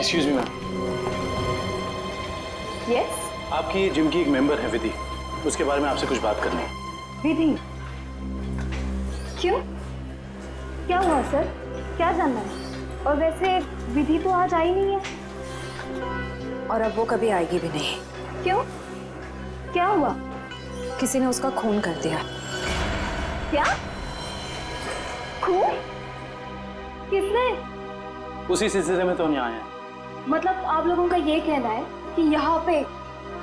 Excuse me ma'am, yes आपकी gym की एक मेंबर है विधि, उसके बारे में आपसे कुछ बात करनी है। विधि? क्यों, क्या हुआ सर, क्या जानना है? और वैसे विधि तो आज आई नहीं है और अब वो कभी आएगी भी नहीं। क्यों, क्या हुआ? किसी ने उसका खून कर दिया। क्या? खून? किसने? उसी सिलसिले में तो हम यहाँ आए हैं। मतलब आप लोगों का ये कहना है कि यहाँ पे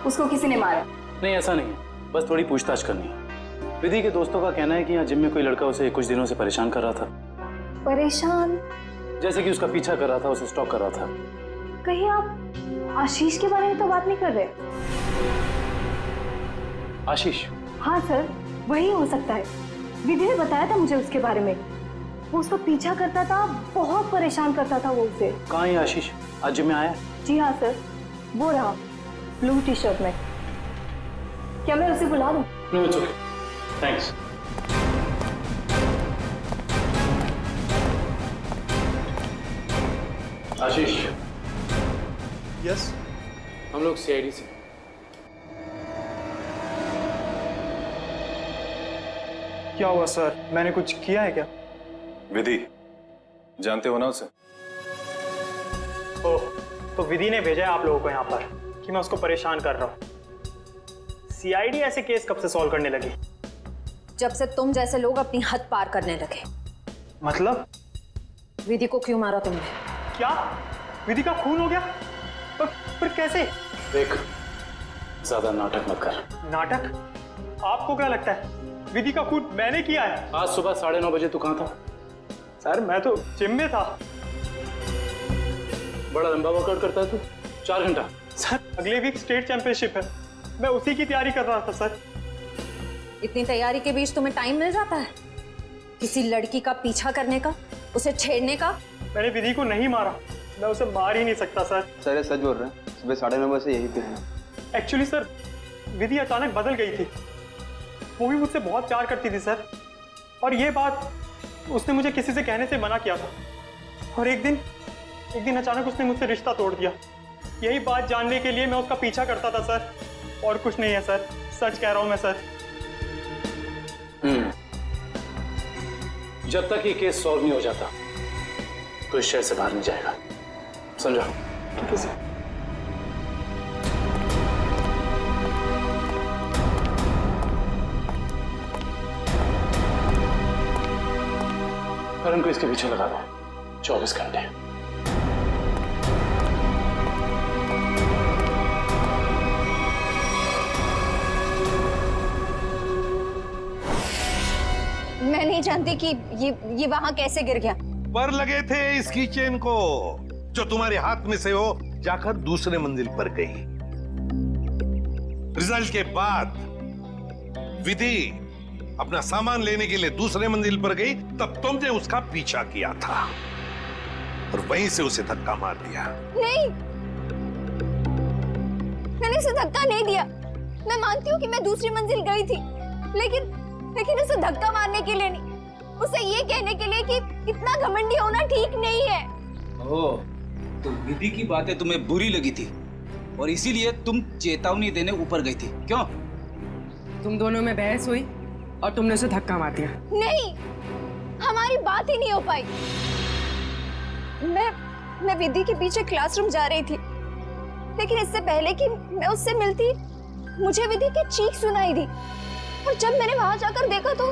उसको किसी ने मारा? नहीं ऐसा नहीं है, बस थोड़ी पूछताछ करनी है। विधि के दोस्तों का कहना है कि यहाँ जिम में कोई लड़का उसे कुछ दिनों से परेशान कर रहा था। परेशान? जैसे कि उसका पीछा कर रहा था, उसे स्टॉक कर रहा था। कहीं आप आशीष के बारे में तो बात नहीं कर रहे? आशीष? हाँ सर, वही हो सकता है। विधि ने बताया था मुझे उसके बारे में। वो उसका पीछा करता था, बहुत परेशान करता था वो उसे। कहाँ है आशीष? आज जिम में आया? जी हाँ सर, वो रहा ब्लू टी शर्ट में। क्या मैं उसे बुला दूं? No it's okay, thanks. Ashish? Yes? हम लोग सीआईडी से। क्या हुआ सर, मैंने कुछ किया है क्या? विधि, जानते हो ना उसे? ओह, तो विधि ने भेजा है आप लोगों को यहाँ पर कि मैं उसको परेशान कर रहा हूँ। सीआईडी ऐसे केस कब से सॉल्व करने लगी? जब से तुम जैसे लोग अपनी हद पार करने लगे। मतलब? विधि को क्यों मारा तुमने? क्या विधि का खून हो गया? पर कैसे? देख, ज्यादा नाटक मत कर। नाटक? आपको क्या लगता है विधि का खून मैंने किया है? आज सुबह 9:30 बजे तू कहाँ था? सर मैं तो जिम में था। बड़ा लंबा वर्कआउट करता है तू, 4 घंटा। सर अगले वीक स्टेट चैंपियनशिप है, मैं उसी की तैयारी कर रहा था सर। इतनी तैयारी के बीच तुम्हें टाइम मिल जाता है किसी लड़की का पीछा करने का, उसे छेड़ने का? मैंने विधि को नहीं मारा, मैं उसे मार ही नहीं सकता सर। सर ये सच बोल रहे हैं, सुबह 9:30 बजे यहीं पे हैं। एक्चुअली सर विधि अचानक बदल गई थी, वो भी मुझसे बहुत प्यार करती थी सर, और ये बात उसने मुझे किसी से कहने से मना किया था। और एक दिन अचानक उसने मुझसे रिश्ता तोड़ दिया। यही बात जानने के लिए मैं उसका पीछा करता था सर, और कुछ नहीं है सर, सच कह रहा हूं मैं सर। जब तक ये केस सॉल्व नहीं हो जाता तो इस शहर से बाहर नहीं जाएगा, समझा? ठीक है सर। करण को इसके पीछे लगा दो 24 घंटे। मैं नहीं जानती कि ये वहां कैसे गिर गया। पर लगे थे इसकी चेन को, जो तुम्हारे हाथ में से हो जाकर दूसरे मंजिल पर गई। रिजल्ट के बाद विधि अपना सामान लेने के लिए दूसरे मंजिल पर गई, तब तुमने उसका पीछा किया था और वहीं से उसे धक्का मार दिया। नहीं, मैंने उसे धक्का नहीं दिया। मैं मानती हूँ कि मैं दूसरी मंजिल गई थी, लेकिन उसे धक्का मारने के लिए नहीं, उसे ये कहने के लिए कि इतना घमंडी होना ठीक नहीं है। ओह, तो विधि की बातें तुम्हें बुरी लगी थी और इसीलिए तुम चेतावनी देने ऊपर गई थी, क्यों? तुम दोनों में बहस हुई और तुमने उसे धक्का मार दिया। नहीं, हमारी बात ही नहीं हो पाई। मैं विधि के पीछे क्लासरूम जा रही थी, लेकिन इससे पहले कि मैं उससे मिलती मुझे विधि की चीख सुनाई दी, और जब मैंने वहां जाकर देखा तो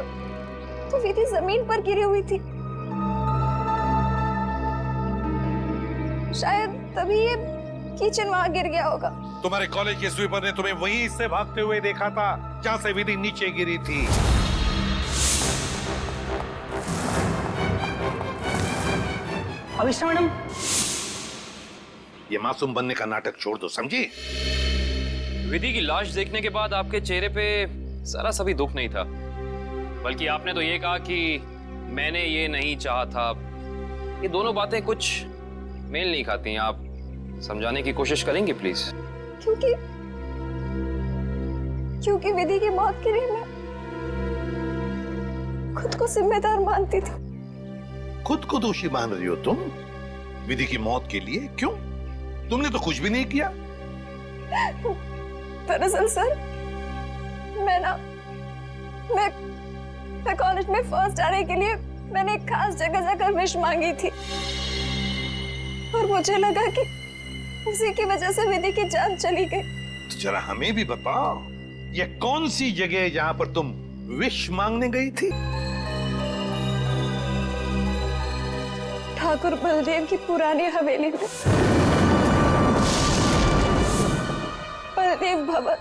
विधि जमीन पर गिरी हुई थी। शायद तभी ये किचन वहां गिर गया होगा। तुम्हारे कॉलेज के स्वीपर ने तुम्हें वहीं से भागते हुए देखा था जहां से विधि नीचे गिरी थी। अविष्टा मैडम, ये मासूम बनने का नाटक छोड़ दो, समझी? विधि की लाश देखने के बाद आपके चेहरे पे जरा सा भी दुख नहीं था, बल्कि आपने तो ये कहा कि मैंने ये नहीं चाहा था। ये दोनों बातें कुछ मेल नहीं खाती। आप समझाने की कोशिश करेंगी प्लीज? क्योंकि विधि की मौत के लिए मैं खुद को जिम्मेदार मानती थी। खुद को दोषी मान रही हो तुम विधि की मौत के लिए? क्यों? तुमने तो कुछ भी नहीं किया। दरअसल सर मैं कॉलेज में फर्स्ट आने के लिए मैंने एक खास जगह जाकर विश मांगी थी और मुझे लगा कि उसी की वजह से विधि की जान चली गई। तो जरा हमें भी बताओ, ये कौन सी जगह है जहां पर तुम विश मांगने गई थी? ठाकुर बलदेव की पुरानी हवेली में, बलदेव भवन।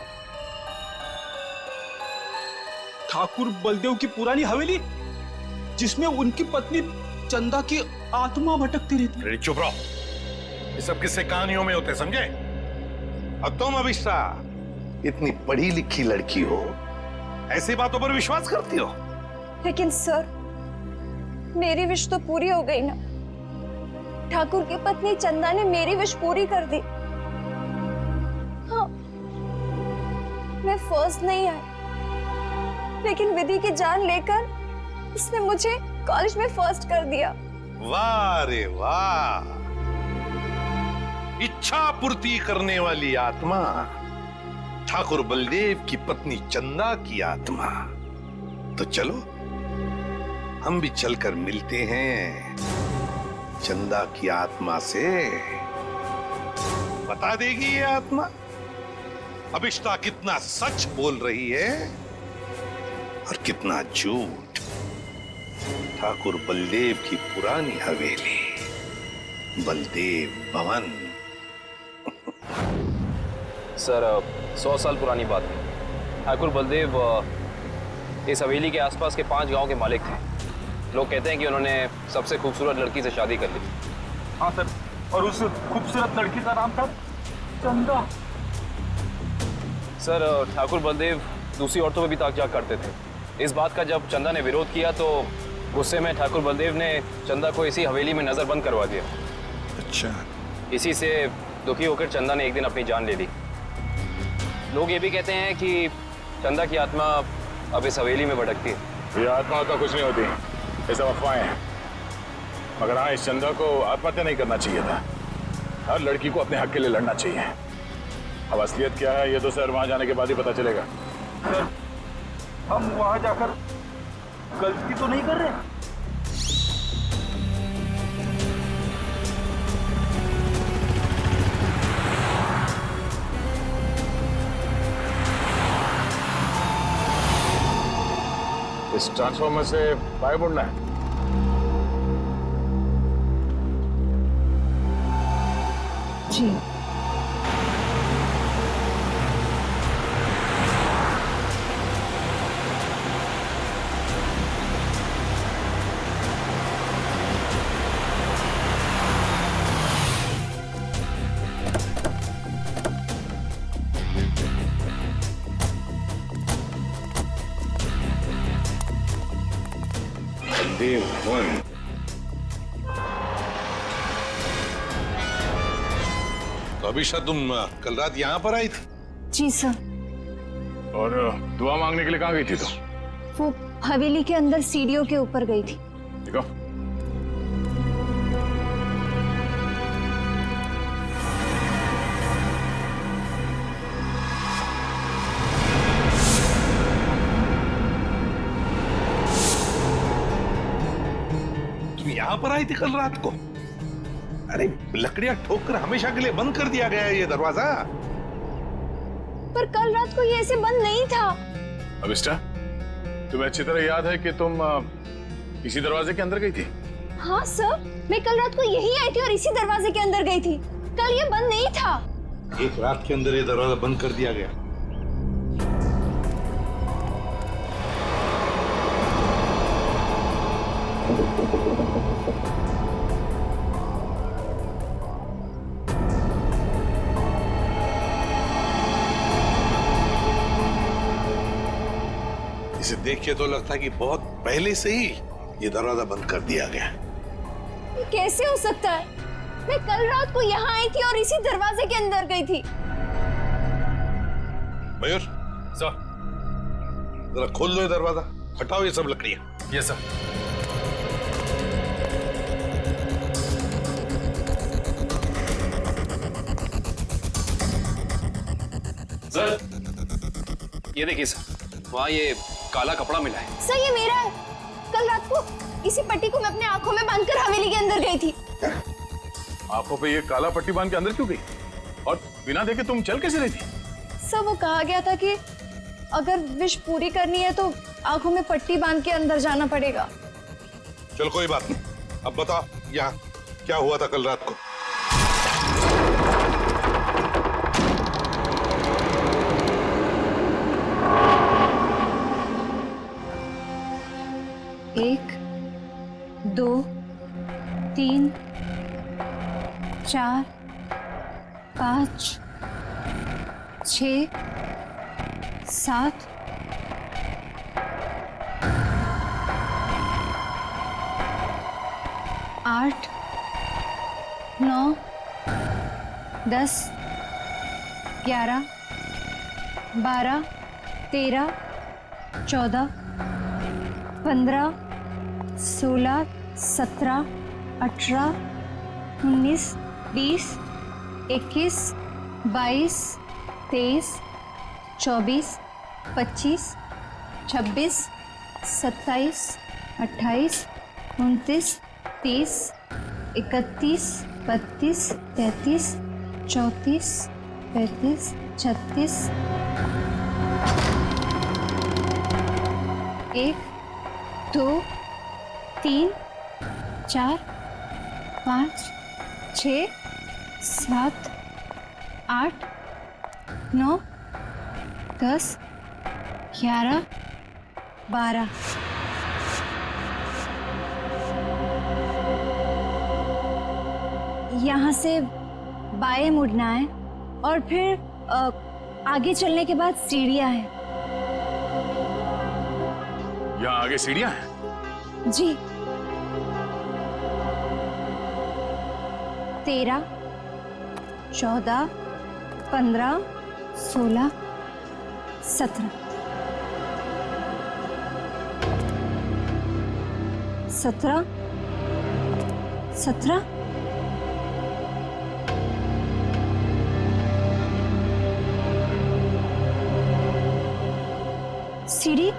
ठाकुर बलदेव की पुरानी हवेली जिसमें उनकी पत्नी चंदा की आत्मा भटकती रहती। अरे चुप रहो, ये सब किस्से कहानियों में होते, समझे? और तुम अभिष्टा इतनी पढ़ी लिखी लड़की हो, ऐसी बातों पर विश्वास करती हो? लेकिन सर मेरी विश तो पूरी हो गई ना। ठाकुर की पत्नी चंदा ने मेरी विश पूरी कर दी। हाँ, मैं फर्स्ट नहीं आई, लेकिन विधि की जान लेकर उसने मुझे कॉलेज में फर्स्ट कर दिया। वाह रे वाह, इच्छा पूर्ति करने वाली आत्मा, ठाकुर बलदेव की पत्नी चंदा की आत्मा। तो चलो हम भी चलकर मिलते हैं चंदा की आत्मा से। बता देगी ये आत्मा अभिष्टा कितना सच बोल रही है और कितना झूठ। ठाकुर बलदेव की पुरानी हवेली, बलदेव भवन। सर 100 साल पुरानी बात है। ठाकुर बलदेव इस हवेली के आसपास के 5 गांव के मालिक थे। लोग कहते हैं कि उन्होंने सबसे खूबसूरत लड़की से शादी कर ली। हाँ सर, और उस खूबसूरत लड़की का नाम था चंदा। सर ठाकुर बलदेव दूसरी औरतों पर भी ताक झाक करते थे। इस बात का जब चंदा ने विरोध किया तो गुस्से में ठाकुर बलदेव ने चंदा को इसी हवेली में नजरबंद करवा दिया। अच्छा, इसी से दुखी होकर चंदा ने एक दिन अपनी जान ले ली। लोग ये भी कहते हैं कि चंदा की आत्मा अब इस हवेली में भटकती है। ये आत्मा तो कुछ नहीं होती, ये सब अफवाहें हैं। मगर हाँ, इस चंदा को आत्महत्या नहीं करना चाहिए था। हर लड़की को अपने हक के लिए लड़ना चाहिए। अब असलियत क्या है ये तो सर वहां जाने के बाद ही पता चलेगा। सर, हम वहां जाकर गलती तो नहीं कर रहे? इस ट्रांसफॉर्मर से पाइप उड़ना है। जी। बलदेव भवन। तो अभिषा तुम कल रात यहाँ पर आई थी? जी सर। और दुआ मांगने के लिए कहाँ गई थी? तो वो हवेली के अंदर सीढ़ियों के ऊपर गई थी। देखो, तुम यहाँ पर आई थी कल रात को? अरे लकड़ियां ठोककर हमेशा के लिए बंद कर दिया गया है ये दरवाजा। पर कल रात को ये ऐसे बंद नहीं था। अभिष्टा, तुम्हें अच्छी तरह याद है कि तुम इसी दरवाजे के अंदर गई थी? हाँ सर, मैं कल रात को यही आई थी और इसी दरवाजे के अंदर गई थी। कल ये बंद नहीं था। एक रात के अंदर ये दरवाजा बंद कर दिया गया। इसे देख के तो लगता है कि बहुत पहले से ही ये दरवाजा बंद कर दिया गया। ये कैसे हो सकता है? मैं कल रात को यहाँ आई थी और इसी दरवाजे के अंदर गई थी। मयूर, सर। जरा खोल दो ये दरवाजा, हटाओ ये सब लकड़ियां। Yes sir. सर, ये देखिए सर, वहाँ ये काला कपड़ा मिला है। सर ये मेरा है। कल रात को इसी पट्टी को मैं अपने आंखों में बांधकर हवेली के अंदर गई थी। आंखों पे ये काला पट्टी बांध के अंदर क्यों गई? और बिना देखे तुम चल कैसे रही थी? सर वो कहा गया था कि अगर विश पूरी करनी है तो आंखों में पट्टी बांध के अंदर जाना पड़ेगा। चलो कोई बात नहीं, अब बताओ यहाँ क्या हुआ था कल रात को? एक, दो, तीन, चार, पाँच, 6, 7, 8, 9, 10, 11, 12, 13, 14, 15, 16, 17, 18, 19, 20, 21, 22, 23, 24, 25, 26, 27, 28, 29, 30, 31, 32, 33, 34, 35, 36, 1, 2, 3, 4, 5, 6, 7, 8, 9, 10, 11, 12। यहाँ से बाएं मुड़ना है और फिर आगे चलने के बाद सीढ़ियाँ हैं। यहाँ आगे सीढ़ियाँ हैं? जी। 13, 14, 15, 16, 17, 17, 17, सीढ़ी,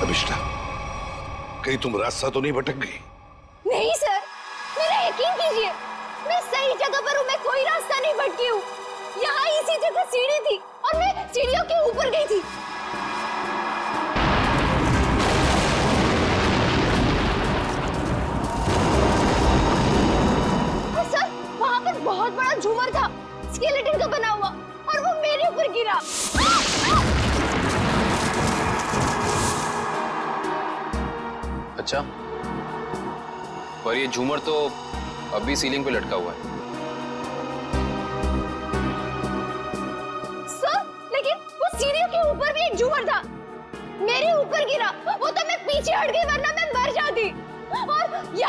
अभिष्टा, कहीं तुम रास्ता तो नहीं भटक गई? नहीं सर, मेरा यकीन कीजिए, मैं सही जगह पर हूँ। मैं कोई रास्ता नहीं भटकी हूँ। यहाँ इसी जगह सीढ़ी थी और मैं सीढ़ियों के ऊपर गई थी। और सर वहाँ पर बहुत बड़ा झूमर था, स्केलेटन का बना हुआ, और वो मेरे ऊपर गिरा। अच्छा, पर ये झूमर तो अभी सीलिंग पे लटका हुआ है। सर, लेकिन वो सीढ़ियों के ऊपर भी एक झूमर था, मेरे ऊपर गिरा। वो तो मैं पीछे हट गई, वरना मैं मर जाती। और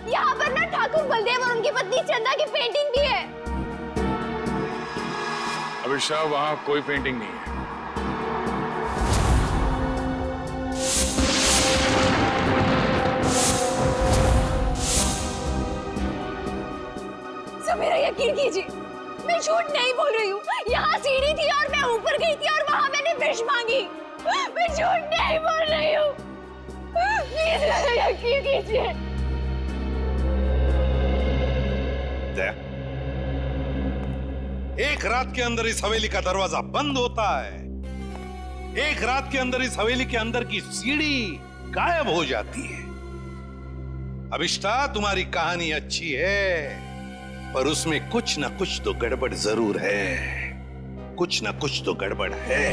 यहाँ पर ना ठाकुर बलदेव और उनकी पत्नी चंदा की पेंटिंग भी है। अभिषा, वहाँ कोई पेंटिंग नहीं है। मेरा यकीन कीजिए, मैं झूठ नहीं बोल रही हूँ। यहाँ सीढ़ी थी और मैं ऊपर गई थी और वहाँ मैंने विश मांगी। मैं झूठ नहीं बोल रही हूँ, प्लीज मेरा यकीन कीजिए। एक रात के अंदर इस हवेली का दरवाजा बंद होता है, एक रात के अंदर इस हवेली के अंदर की सीढ़ी गायब हो जाती है। अभिष्टा, तुम्हारी कहानी अच्छी है, पर उसमें कुछ ना कुछ तो गड़बड़ जरूर है। कुछ ना कुछ तो गड़बड़ है।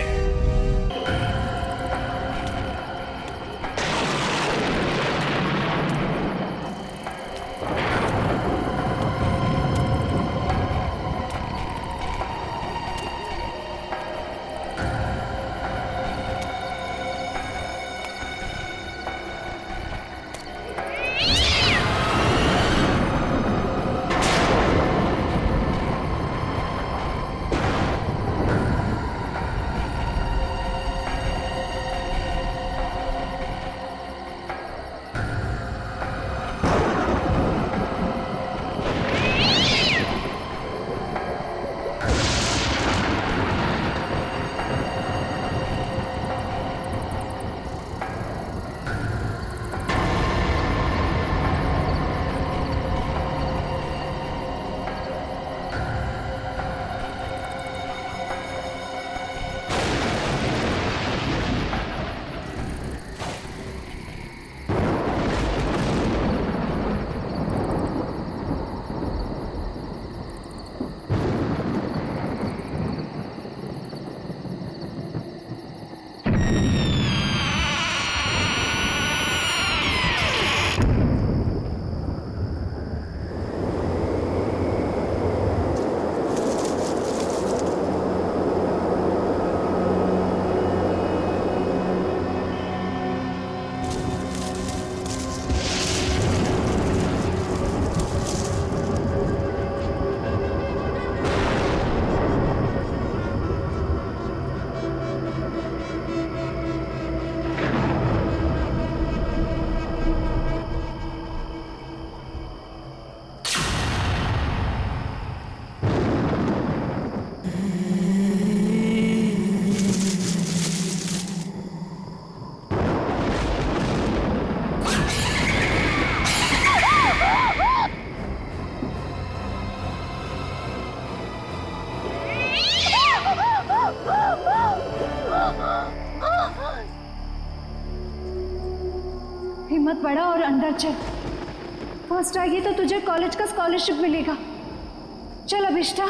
चल, फर्स्ट आएगी तो तुझे कॉलेज का स्कॉलरशिप मिलेगा। चल अभिष्ठा।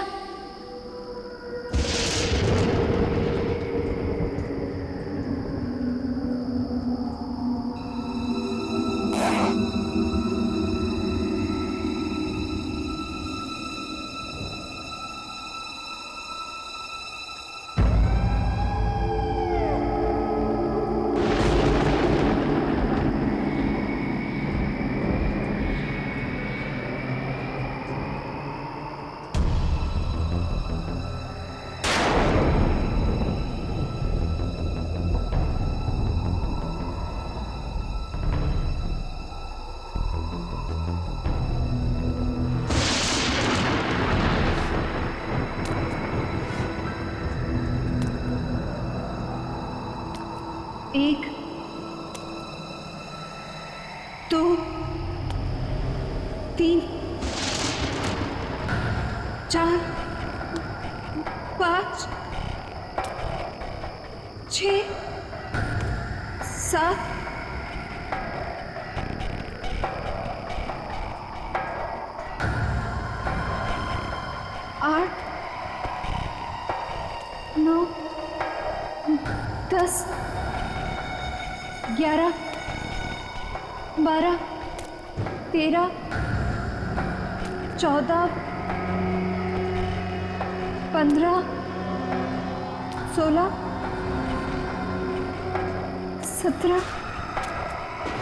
एक, दो, तीन, चार, पाँच, 6, 7, 8, 9, 10, 11, 12, 13, 14, 15, 16, 17,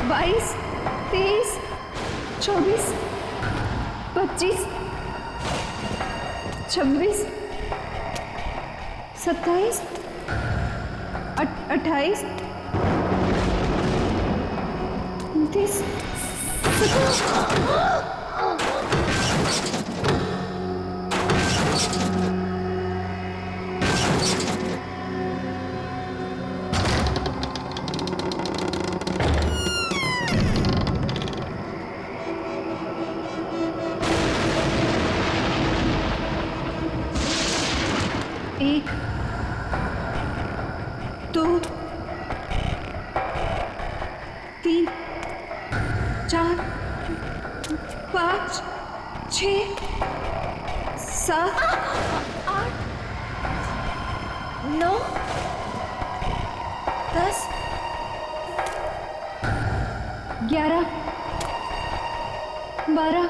22, 23, 24, 25, 26, 27, 28, 29, 1, 2, 3, 4, 5, 6, 7, 8, 9, 10, 11, 12,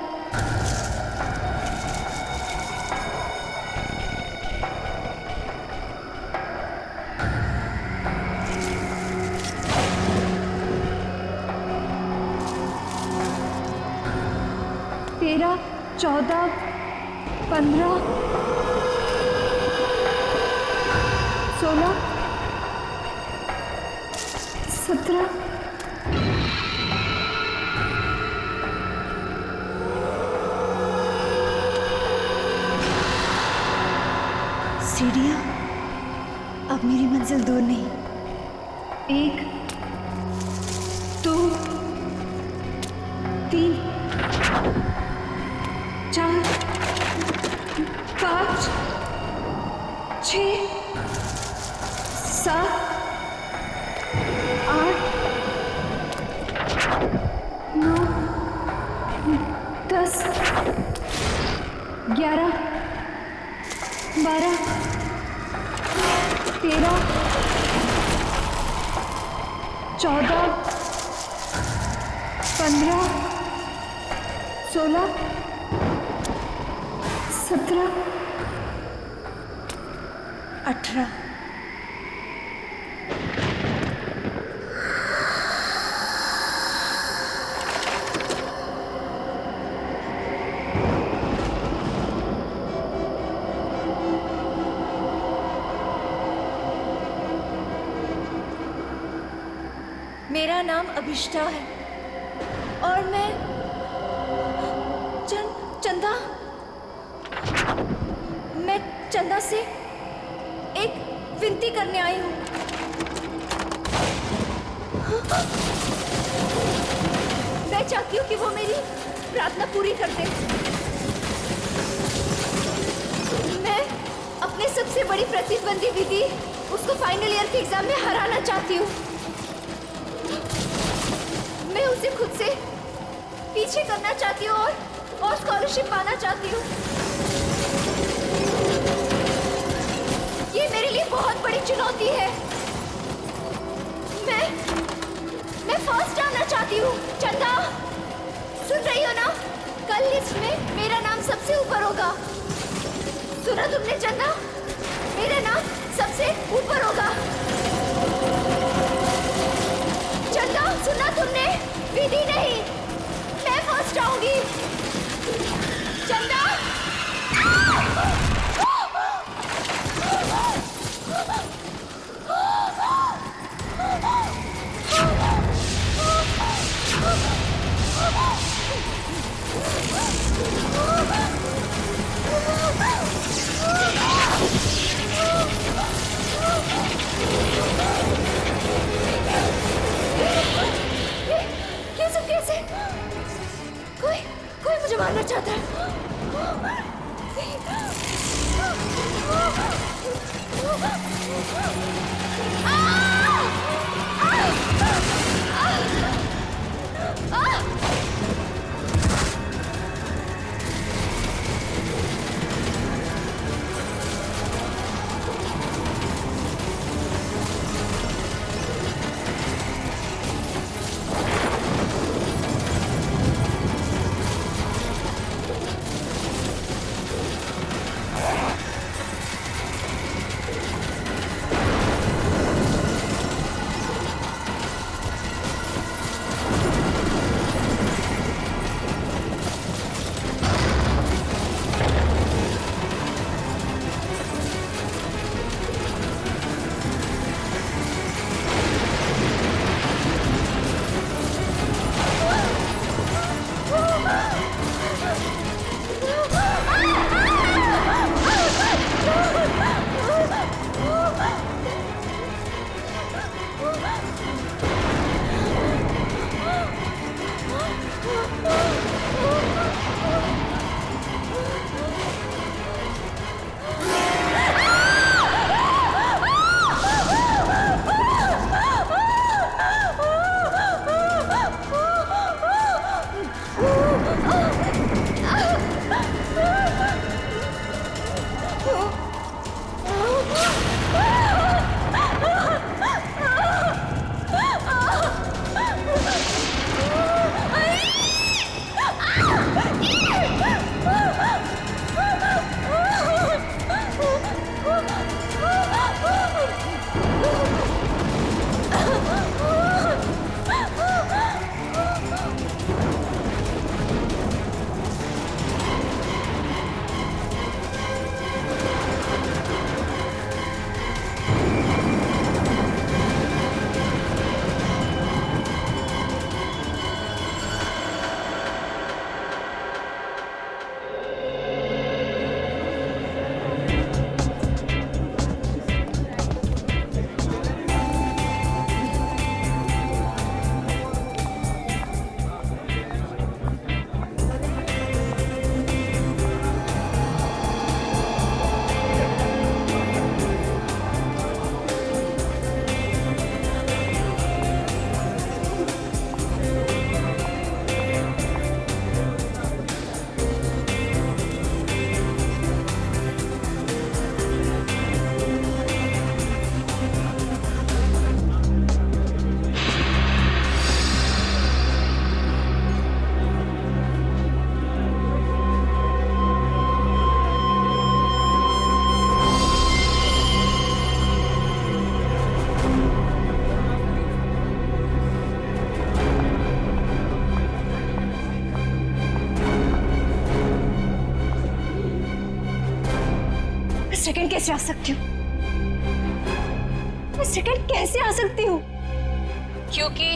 13, 14, 15, 16, 17, सीढ़ियाँ अब मेरी मंजिल दूर नहीं। 1, 2, 3, 4, 5, 6, 7, 8, 9, 10, 11, 12, 13, 14, 15, 16, 17, 18। मेरा नाम अभिष्ठा है और मैं चंदा मैं चंदा से एक विनती करने आई हूँ। मैं चाहती हूँ कि वो मेरी प्रार्थना पूरी कर दे। मैं अपने सबसे बड़ी प्रतिद्वंदी विधि उसको फाइनल ईयर के एग्जाम में हराना चाहती हूँ। मैं उसे खुद से पीछे करना चाहती हूँ और स्कॉलरशिप पाना चाहती हूँ। ये मेरे लिए बहुत बड़ी चुनौती है। मैं फर्स्ट आना चाहती हूँ। चंदा, सुन रही हो ना? कल लिस्ट में मेरा नाम सबसे ऊपर होगा। सुना तुमने चंदा? मेरा नाम सबसे ऊपर होगा। चंदा, सुना तुमने? विधि नहीं, मैं फर्स्ट आऊंगी। चंदा, ये सब कैसे? कोई मुझे मारना चाहता है। सेकंड कैसे आ सकती हूँ? मैं सेकंड कैसे आ सकती हूँ? क्योंकि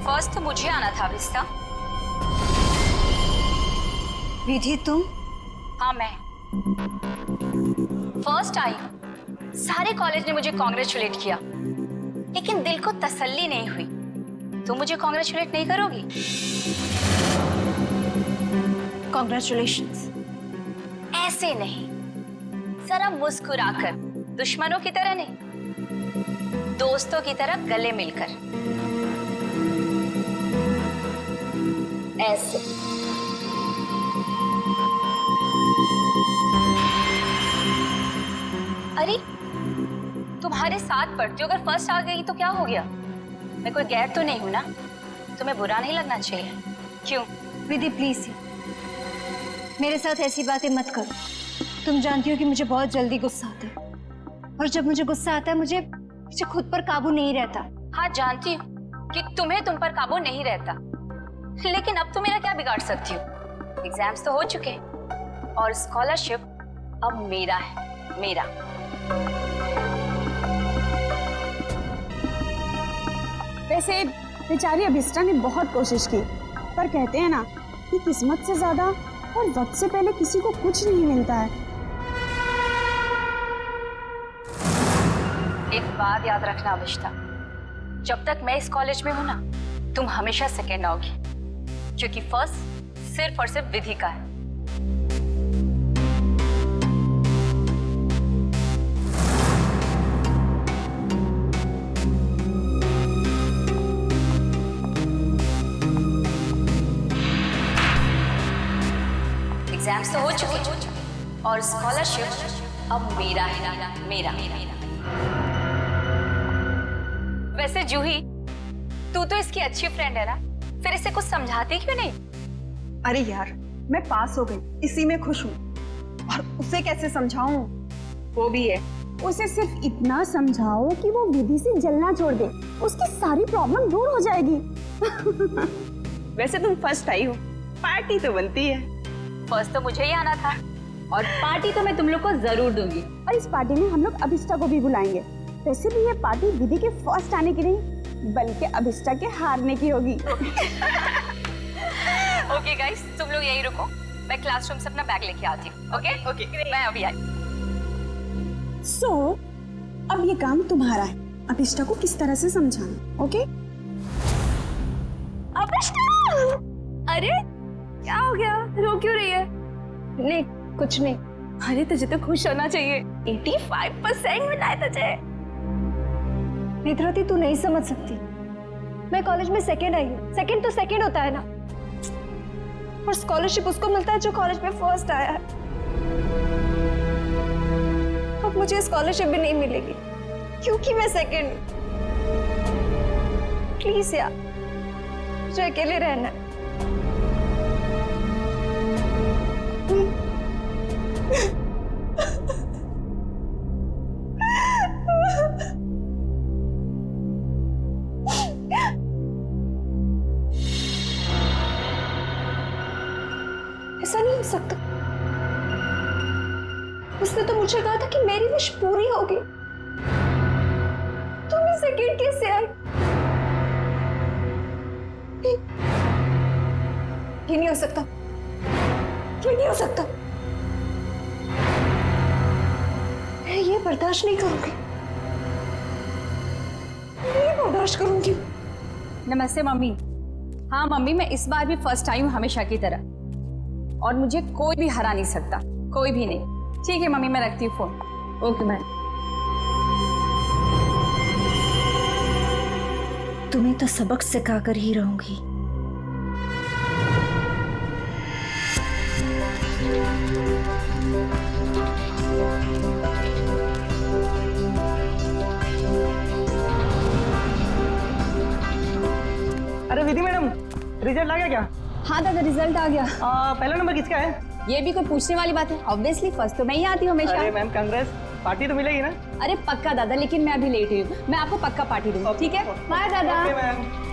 फर्स्ट तो मुझे आना था विस्ता। विधि तुम? हाँ मैं फर्स्ट आई। सारे कॉलेज ने मुझे कॉन्ग्रेचुलेट किया, लेकिन दिल को तसल्ली नहीं हुई। तुम मुझे कॉन्ग्रेचुलेट नहीं करोगी? कॉन्ग्रेचुलेशंस। ऐसे नहीं, जरा मुस्कुराकर, दुश्मनों की तरह नहीं, दोस्तों की तरह गले मिलकर। ऐसे। अरे तुम्हारे साथ पढ़ती हूँ, अगर फर्स्ट आ गई तो क्या हो गया? मैं कोई गैर तो नहीं हूँ ना, तुम्हें बुरा नहीं लगना चाहिए। क्यों? विधि प्लीज मेरे साथ ऐसी बातें मत करो। तुम जानती हो कि मुझे बहुत जल्दी गुस्सा आता है, और जब मुझे गुस्सा आता है मुझे खुद पर काबू नहीं रहता। हाँ जानती हूँ कि तुम्हें तुम पर काबू नहीं रहता, लेकिन अब तो मेरा क्या बिगाड़ सकती हो? एग्जाम्स तो हो चुके हैं और स्कॉलरशिप अब मेरा है, मेरा। वैसे बेचारी अभिष्टा ने बहुत कोशिश की, पर कहते हैं ना कि किस्मत से ज्यादा और वक्त से पहले किसी को कुछ नहीं मिलता है। एक बात याद रखना अभिष्टा, जब तक मैं इस कॉलेज में हूं ना, तुम हमेशा सेकेंड आओगी, क्योंकि फर्स्ट सिर्फ और सिर्फ विधि का है। एग्जाम्स तो हो चुके और स्कॉलरशिप अब मेरा है, मेरा। वैसे जूही, तू तो इसकी अच्छी फ्रेंड है ना, फिर इसे कुछ समझाती क्यों नहीं? अरे यार, मैं पास हो गई, इसी में खुश हूँ, और उसे कैसे समझाऊं? वो भी है, उसे सिर्फ इतना समझाओ कि वो विधि से जलना छोड़ दे, उसकी सारी प्रॉब्लम दूर हो जाएगी। वैसे तुम फर्स्ट आई हो, पार्टी तो बनती है। फर्स्ट तो मुझे ही आना था, और पार्टी तो मैं तुम लोग को जरूर दूंगी, और इस पार्टी में हम लोग अभिष्टा को भी बुलाएंगे। वैसे भी ये पार्टी विधि के फर्स्ट आने की नहीं, बल्कि अभिष्टा के हारने की होगी। ओके गाइस, तुम लोग यहीं रुको, मैं क्लासरूम से अपना बैग लेके आती हूँ। ओके, मैं अभी आई। सो अब ये काम तुम्हारा है, अभिष्टा को किस तरह से समझाना। ओके? अभिष्टा! अरे क्या हो गया, रो क्यों रही है? नहीं कुछ नहीं। अरे तुझे तो खुश होना चाहिए, 85% मिला है तुझे। नेत्रावती, तू नहीं समझ सकती, मैं कॉलेज में सेकंड आई हूँ। सेकंड तो सेकंड होता है ना, और स्कॉलरशिप उसको मिलता है जो कॉलेज में फर्स्ट आया है। अब मुझे स्कॉलरशिप भी नहीं मिलेगी क्योंकि मैं सेकंड हूँ। प्लीज यार, मुझे अकेले रहना है। ऐसा नहीं हो सकता। उसने तो मुझे कहा था कि मेरी विश पूरी होगी। तुम ही सेकंड कैसे आई? ये नहीं हो सकता, ये नहीं हो सकता। मैं ये बर्दाश्त नहीं करूंगी, नहीं बर्दाश्त करूंगी। नमस्ते मम्मी। हाँ मम्मी, मैं इस बार भी फर्स्ट आई हूँ हमेशा की तरह, और मुझे कोई भी हरा नहीं सकता, कोई भी नहीं। ठीक है मम्मी, मैं रखती हूँ फोन। Okay ma'am. तुम्हें तो सबक सिखाकर ही रहूंगी। अरे विधि मैडम, रिजल्ट आ गया क्या? हाँ दादा, रिजल्ट आ गया। पहला नंबर किसका है? ये भी कोई पूछने वाली बात है? ऑब्वियसली फर्स्ट तो मैं ही आती हूँ हमेशा। अरे मैम कांग्रेस, पार्टी तो मिलेगी ना? अरे पक्का दादा, लेकिन मैं अभी लेट हुई हूँ, मैं आपको पक्का पार्टी दूंगी। ठीक है, बाय दादा। Okay ma'am.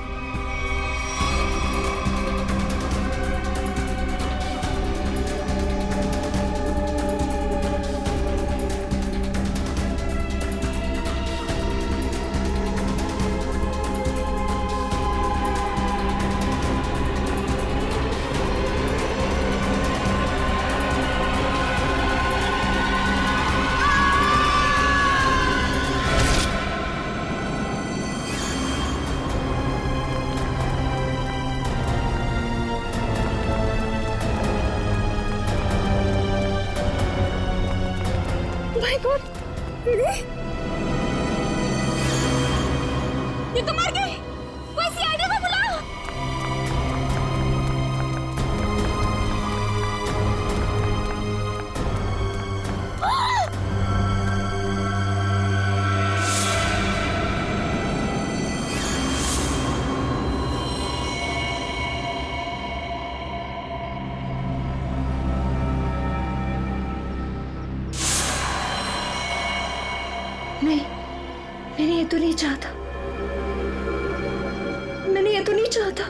माय गॉड, विधि, ये तो मर गई। वो सीआईडी को बुलाओ। तो नहीं चाहता, मैंने ये तो नहीं चाहता।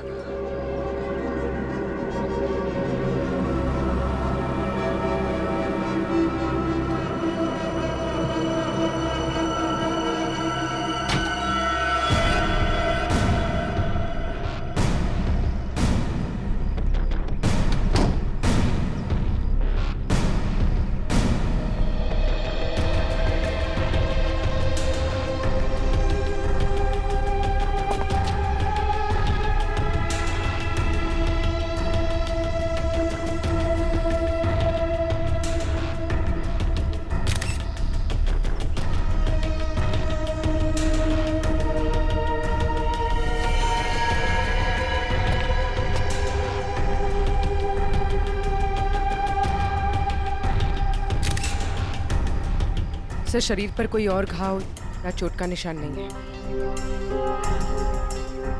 सर, शरीर पर कोई और घाव या चोट का निशान नहीं है।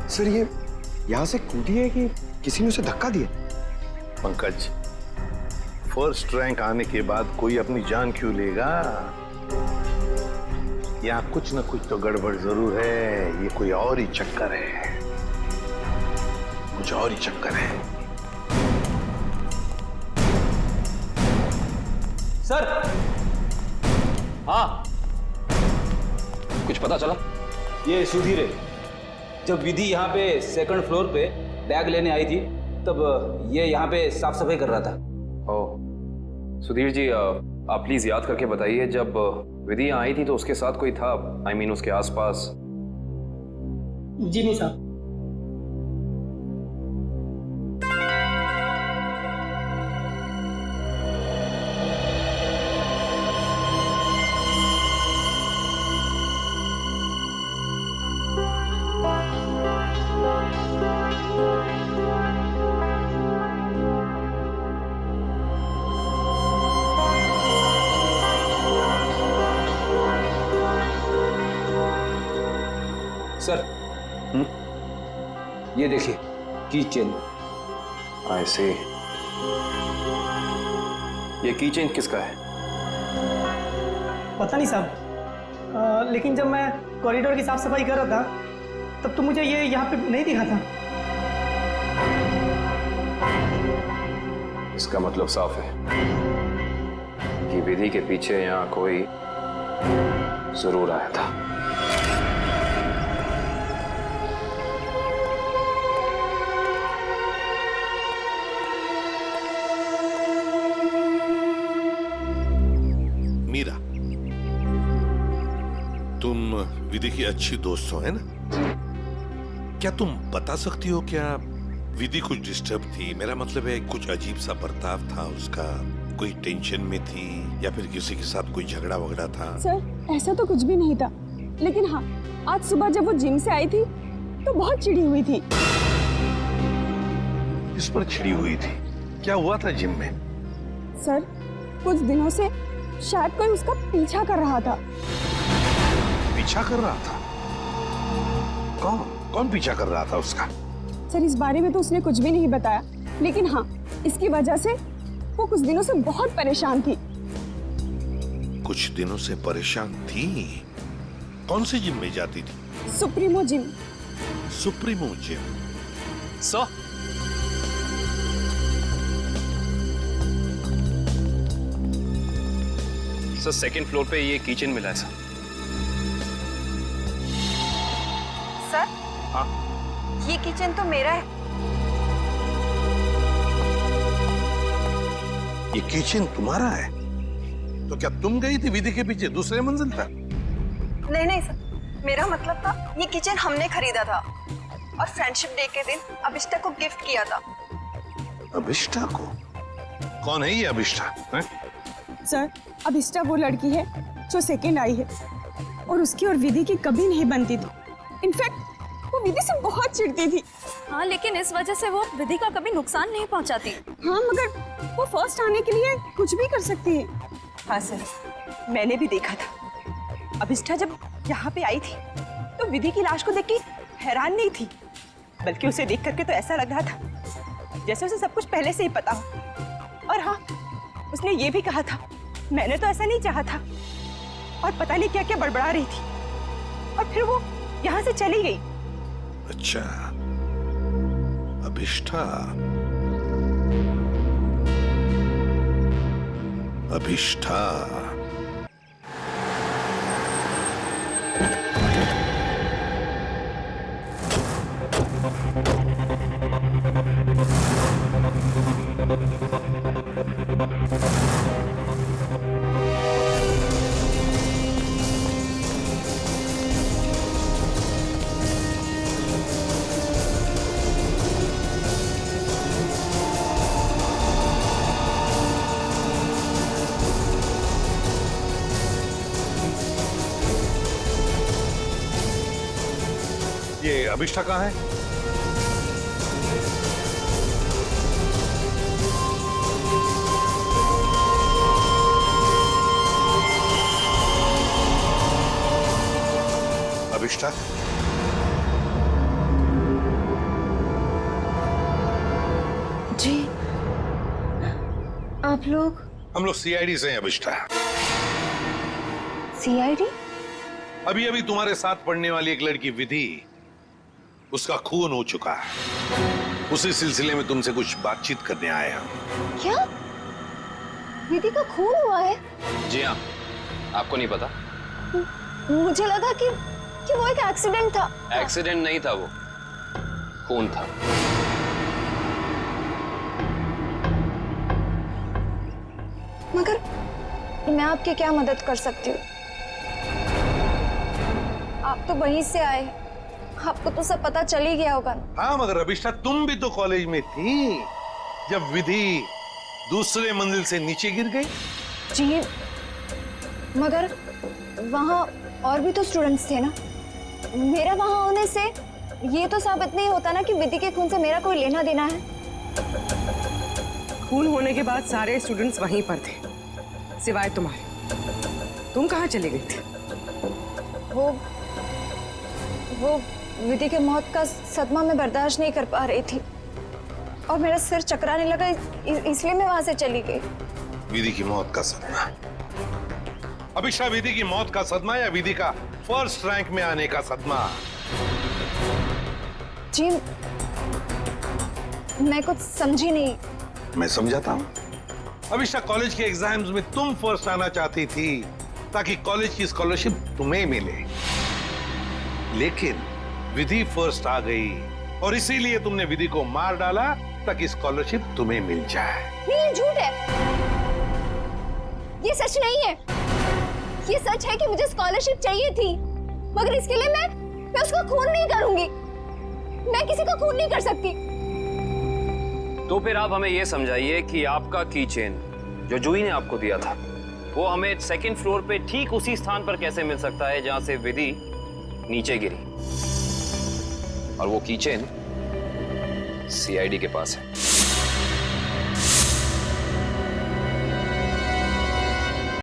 सर, ये यहाँ से कूदी है कि किसी ने उसे धक्का दिया? पंकज, फर्स्ट रैंक आने के बाद कोई अपनी जान क्यों लेगा? यहाँ कुछ न कुछ तो गड़बड़ जरूर है। ये कोई और ही चक्कर है, कुछ और ही चक्कर है। सर, हाँ, कुछ पता चला? ये सुधीर है। जब विधि यहाँ पे सेकंड फ्लोर पे बैग लेने आई थी, तब ये यहाँ पे साफ सफाई कर रहा था। ओह, सुधीर जी, आप प्लीज याद करके बताइए, जब विधि यहाँ आई थी तो उसके साथ कोई था? I mean, उसके आसपास? जी नहीं साहब। सर, ये देखिए, की चेन। I see। ये की चेन किसका है? पता नहीं साहब, लेकिन जब मैं कॉरिडोर की साफ सफाई कर रहा था तब तो मुझे ये यहाँ पे नहीं दिखा था। इसका मतलब साफ है कि विधि के पीछे यहाँ कोई जरूर आया था। मीरा, तुम विधि की अच्छी दोस्त हो, है ना? क्या तुम बता सकती हो क्या विधि कुछ डिस्टर्ब थी? मेरा मतलब है, कुछ अजीब सा बर्ताव था उसका, कोई टेंशन में थी या फिर किसी के साथ कोई झगड़ा वगड़ा था? सर, ऐसा तो कुछ भी नहीं था, लेकिन हाँ, आज सुबह जब वो जिम से आई थी तो बहुत चिढ़ी हुई थी। इस पर चिढ़ी हुई थी? क्या हुआ था जिम में? सर, कुछ दिनों से शायद कोई उसका पीछा कर रहा था। पीछा कर रहा था? कौन कौन पीछा कर रहा था उसका? सर, इस बारे में तो उसने कुछ भी नहीं बताया, लेकिन हाँ, इसकी वजह से वो कुछ दिनों से बहुत परेशान थी। कुछ दिनों से परेशान थी? कौन से जिम में जाती थी? Supremo gym. Supremo gym? Sir, second floor पे ये किचन मिला है सर। सर, हाँ, ये किचन तो मेरा है। ये किचन तुम्हारा है? तो क्या तुम गई थी विधि के पीछे दूसरे मंजिल पर? नहीं सर, मेरा मतलब था ये किचन हमने खरीदा था और फ्रेंडशिप डे के दिन अभिष्टा को गिफ्ट किया था। अभिष्टा को? कौन है ये अभिष्टा? सर, अभिष्टा वो लड़की है जो सेकंड आई है और उसकी और विधि की कभी नहीं बनती थी। इनफैक्ट वो विधि से बहुत चिढ़ती थी। हाँ, लेकिन इस वजह से वो विधि का कभी नुकसान नहीं पहुंचाती। हाँ, मगर वो फर्स्ट आने के लिए कुछ भी कर सकती है। हाँ सर, मैंने भी देखा था। अभिष्टा जब यहाँ पे आई थी तो विधि की लाश को देख के हैरान नहीं थी, बल्कि उसे देख करके तो ऐसा लग रहा था जैसे उसे सब कुछ पहले से ही पता हो। और हाँ, उसने ये भी कहा था, मैंने तो ऐसा नहीं चाहा था, और पता नहीं क्या क्या बड़बड़ा रही थी। और फिर वो यहाँ से चली गई। अच्छा, अभिष्ठा। अभिष्ठा। ये अभिष्ठा कहाँ है? अभिष्ठा, जी आप लोग? हम लोग सीआईडी से हैं अभिष्ठा। सीआईडी? अभी अभी तुम्हारे साथ पढ़ने वाली एक लड़की विधि, उसका खून हो चुका है। उसी सिलसिले में तुमसे कुछ बातचीत करने आए हम। क्या विधि का खून हुआ है? जी हाँ, आपको नहीं पता? मुझे लगा कि वो एक एक्सीडेंट था। एक्सीडेंट नहीं था, वो खून था। मगर मैं आपकी क्या मदद कर सकती हूँ? आप तो वहीं से आए, आपको तो सब पता चल ही गया होगा। हाँ, मगर अभिष्ठा तुम भी तो कॉलेज में थी जब विधि दूसरे मंजिल से नीचे गिर गई। जी मगर वहाँ और भी तो स्टूडेंट्स थे ना। मेरा वहाँ होने से ये तो साबित नहीं होता ना कि विधि के खून से मेरा कोई लेना देना है। खून होने के बाद सारे स्टूडेंट्स वहीं पर थे, सिवाय तुम्हारे। तुम कहाँ चली गई थी? वो विधि के मौत का सदमा मैं बर्दाश्त नहीं कर पा रही थी और मेरा सिर चकराने लगा, इसलिए मैं वहां से चली गई। विधि की मौत का सदमा? अभिष्ठा, विधि की मौत का सदमा या विधि का फर्स्ट रैंक में आने का सदमा? जी मैं कुछ समझी नहीं। मैं समझाता हूँ। अभिष्ठा, कॉलेज के एग्जाम्स में तुम फर्स्ट आना चाहती थी ताकि कॉलेज की स्कॉलरशिप तुम्हें मिले, लेकिन विधि फर्स्ट आ गई और इसीलिए तुमने विधि को मार डाला ताकि स्कॉलरशिप तुम्हें मिल जाए। नहीं, ये झूठ है, ये सच नहीं है। ये सच है कि मुझे स्कॉलरशिप चाहिए थी, मगर इसके लिए मैं उसका खून नहीं करूंगी। मैं किसी का खून नहीं कर सकती। तो फिर आप हमें यह समझाइए कि आपका की चेन जो जूही ने आपको दिया था, वो हमें सेकंड फ्लोर पे ठीक उसी स्थान पर कैसे मिल सकता है जहां से विधि नीचे गिरी? और वो की चेन सीआईडी के पास है।